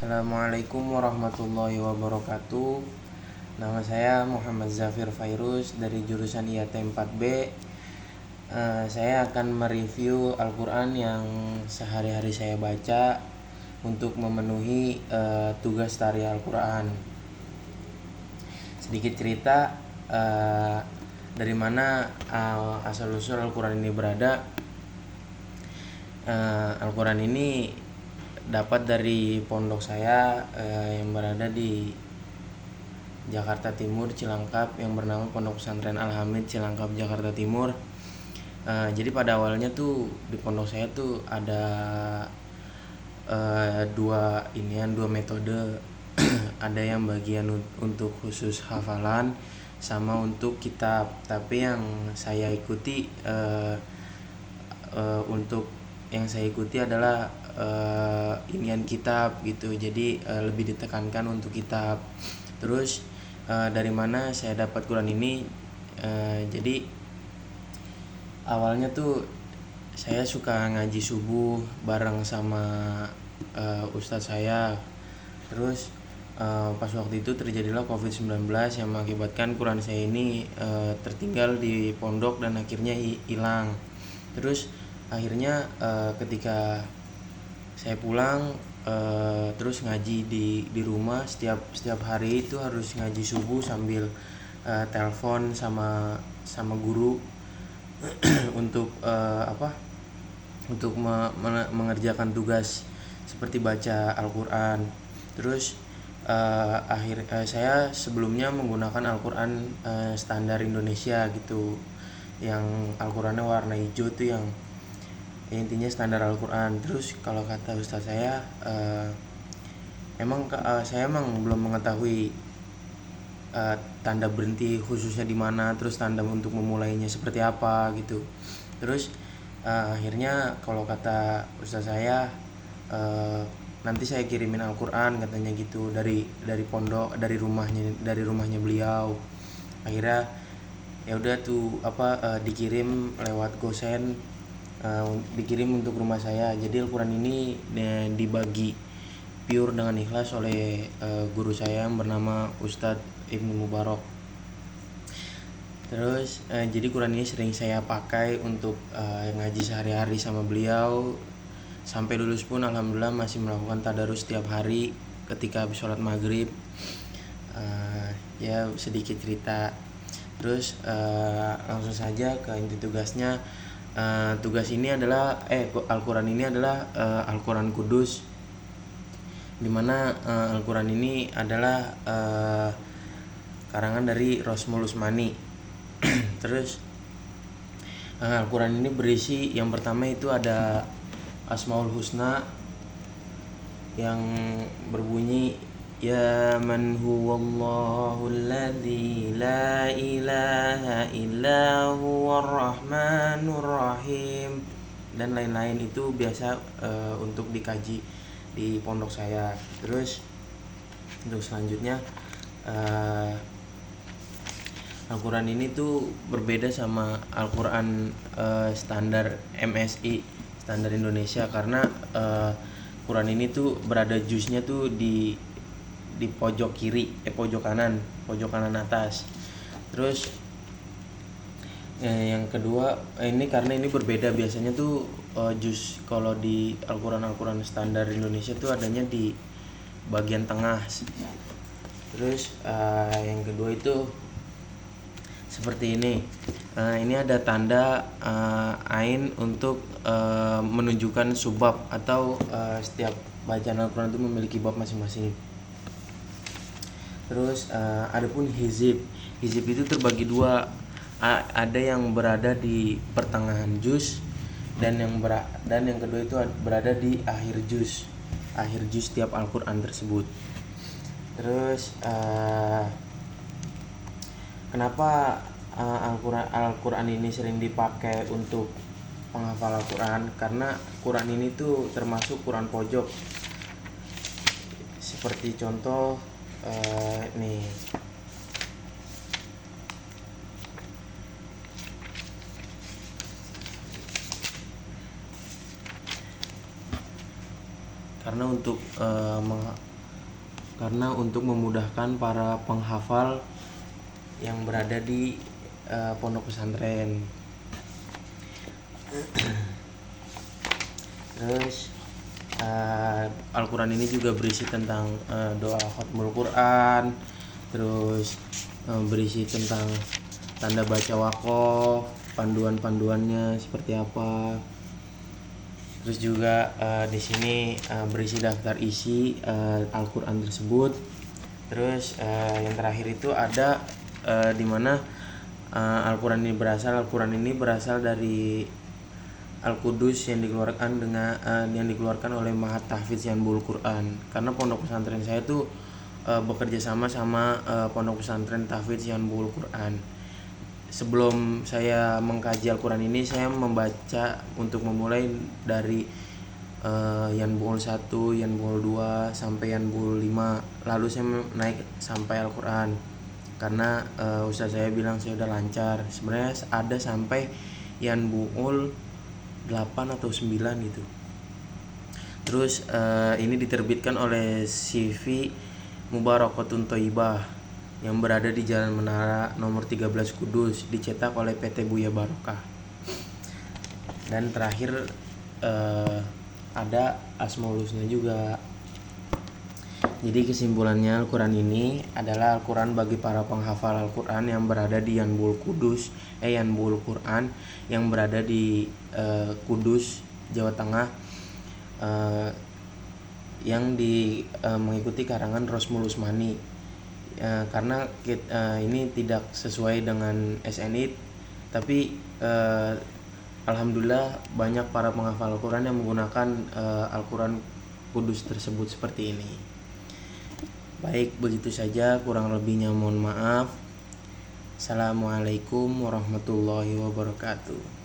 Assalamualaikum warahmatullahi wabarakatuh. Nama saya Muhammad Zafir Fairuz dari jurusan IAT 4B. Saya akan mereview Al-Quran yang sehari-hari saya baca untuk memenuhi tugas tari Al-Quran. Sedikit cerita dari mana asal-usul Al-Quran ini berada. Al-Quran ini dapat dari pondok saya yang berada di Jakarta Timur, Cilangkap, yang bernama Pondok Pesantren Al-Hamid Cilangkap, Jakarta Timur. Jadi pada awalnya tuh di pondok saya tuh ada dua metode. Ada yang bagian untuk khusus hafalan sama untuk kitab. Tapi yang saya ikuti untuk yang saya ikuti adalah inian kitab gitu. Jadi lebih ditekankan untuk kitab. Terus dari mana saya dapat Quran ini? Jadi awalnya tuh saya suka ngaji subuh bareng sama ustadz saya. Terus pas waktu itu terjadilah COVID-19 yang mengakibatkan Quran saya ini tertinggal di pondok dan akhirnya hilang. Terus akhirnya ketika saya pulang terus ngaji di rumah, setiap hari itu harus ngaji subuh sambil telepon sama guru untuk untuk mengerjakan tugas seperti baca Al-Quran. Terus saya sebelumnya menggunakan Al-Quran standar Indonesia gitu, yang Al-Qurannya warna hijau tuh, yang intinya standar Al-Quran. Terus kalau kata ustaz saya, saya emang belum mengetahui tanda berhenti khususnya di mana, terus tanda untuk memulainya seperti apa gitu. Terus akhirnya kalau kata ustaz saya, nanti saya kirimin Al-Quran katanya gitu dari pondok, dari rumahnya beliau. Akhirnya ya udah tuh dikirim lewat gosen, dikirim untuk rumah saya. Jadi Al-Quran ini dibagi pure dengan ikhlas oleh guru saya yang bernama Ustadz Ibnu Mubarak. Terus jadi Quran ini sering saya pakai untuk ngaji sehari-hari sama beliau. Sampai lulus pun alhamdulillah masih melakukan tadarus setiap hari ketika habis sholat maghrib. Ya sedikit cerita. Terus langsung saja ke inti tugasnya. Tugas ini adalah Al-Quran ini adalah Al-Quran Kudus, dimana Al-Quran ini adalah karangan dari Rosmul Usmani. Terus Al-Quran ini berisi, yang pertama itu ada Asmaul Husna yang berbunyi ya man huwallahu alladzi la ilaha illa huwar rahmanur rahim, dan lain-lain. Itu biasa untuk dikaji di pondok saya. Terus untuk selanjutnya Al-Quran ini tuh berbeda sama Al-Quran standar MSI, standar Indonesia, karena Quran ini tuh berada juznya tuh di pojok kiri, pojok kanan atas. Terus yang kedua, ini karena ini berbeda, biasanya tuh juz kalau di Al-Quran standar Indonesia tuh adanya di bagian tengah. Terus yang kedua itu seperti ini. Ini ada tanda ain untuk menunjukkan subbab, atau setiap bacaan Al-Quran itu memiliki bab masing-masing. Terus adapun hizib itu terbagi dua. Ada yang berada di pertengahan juz, dan yang kedua itu berada di akhir juz setiap Al-Quran tersebut. Terus kenapa Al-Quran ini sering dipakai untuk penghafal Al-Quran? Karena Quran ini tuh termasuk Quran pojok. Seperti contoh nih, karena untuk karena untuk memudahkan para penghafal yang berada di pondok pesantren. Terus Al-Quran ini juga berisi tentang doa khatmul Quran, terus berisi tentang tanda baca waqaf, panduan-panduannya seperti apa. Terus juga di sini berisi daftar isi Al-Quran tersebut. Terus yang terakhir itu ada di mana Al-Quran ini berasal dari Al-Qudus yang dikeluarkan oleh Mahat Tahfidz Yanbul Quran. Karena pondok pesantren saya itu bekerja sama pondok pesantren Tahfidz Yanbul Quran. Sebelum saya mengkaji Al-Quran ini, saya membaca untuk memulai dari Yanbul 1, Yanbul 2 sampai Yanbul 5. Lalu saya naik sampai Al-Quran. Karena ustaz saya bilang saya udah lancar. Sebenarnya ada sampai Yanbul 8 atau 9 gitu. Terus ini diterbitkan oleh CV Mubarakatun Thayyibah yang berada di Jalan Menara nomor 13 Kudus, dicetak oleh PT Buya Barokah. Dan terakhir ada Asmaul Husna juga. Jadi kesimpulannya, Al-Quran ini adalah Al-Quran bagi para penghafal Al-Quran yang berada di Yanbul Quran yang berada di Kudus, Jawa Tengah, yang mengikuti karangan Rosmul Usmani. Karena ini tidak sesuai dengan SNI, tapi alhamdulillah banyak para penghafal Al-Quran yang menggunakan Al-Quran Kudus tersebut seperti ini. Baik, begitu saja, kurang lebihnya mohon maaf. Assalamualaikum warahmatullahi wabarakatuh.